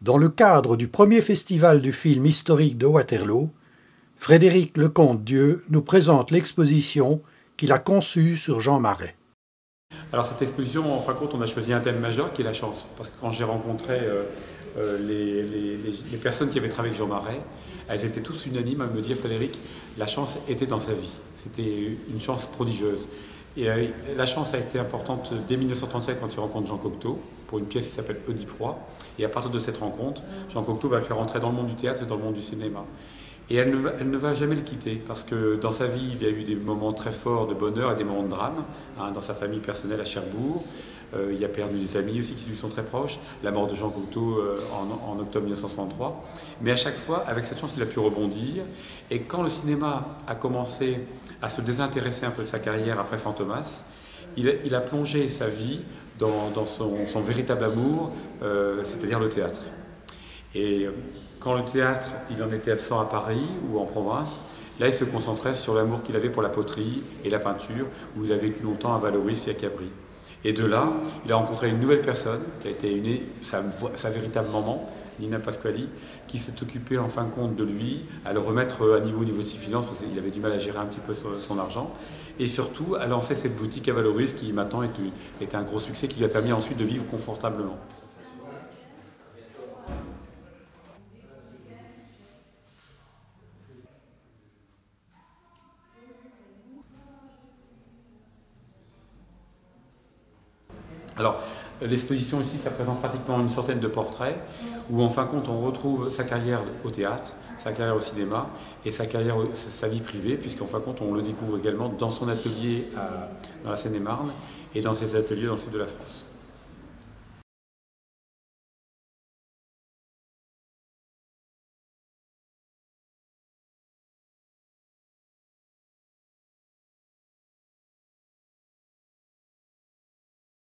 Dans le cadre du premier festival du film historique de Waterloo, Frédéric Lecomte-Dieu nous présente l'exposition qu'il a conçue sur Jean Marais. Alors cette exposition, en fin de compte, on a choisi un thème majeur qui est la chance. Parce que quand j'ai rencontré les personnes qui avaient travaillé avec Jean Marais, elles étaient tous unanimes à me dire: Frédéric, la chance était dans sa vie. C'était une chance prodigieuse. Et la chance a été importante dès 1937 quand il rencontre Jean Cocteau pour une pièce qui s'appelle Oedipe Roi. Et à partir de cette rencontre, Jean Cocteau va le faire entrer dans le monde du théâtre et dans le monde du cinéma. Et elle ne va jamais le quitter, parce que dans sa vie, il y a eu des moments très forts de bonheur et des moments de drame. Dans sa famille personnelle à Cherbourg, il a perdu des amis aussi qui lui sont très proches, la mort de Jean Cocteau en octobre 1963. Mais à chaque fois, avec cette chance, il a pu rebondir. Et quand le cinéma a commencé à se désintéresser un peu de sa carrière après Fantomas, il a plongé sa vie dans son véritable amour, c'est-à-dire le théâtre. Et quand le théâtre, il en était absent à Paris ou en province, là il se concentrait sur l'amour qu'il avait pour la poterie et la peinture, où il a vécu longtemps à Valoris et à Cabris. Et de là, il a rencontré une nouvelle personne, qui a été sa véritable maman, Nina Pasquali, qui s'est occupée en fin de compte de lui, à le remettre à niveau au niveau de ses finances, parce qu'il avait du mal à gérer un petit peu son argent, et surtout à lancer cette boutique à Valoris, qui maintenant est un gros succès, qui lui a permis ensuite de vivre confortablement. Alors, l'exposition ici, ça présente pratiquement une centaine de portraits, où en fin de compte, on retrouve sa carrière au théâtre, sa carrière au cinéma et sa vie privée, puisqu'en fin de compte, on le découvre également dans son atelier dans la Seine-et-Marne et dans ses ateliers dans le sud de la France.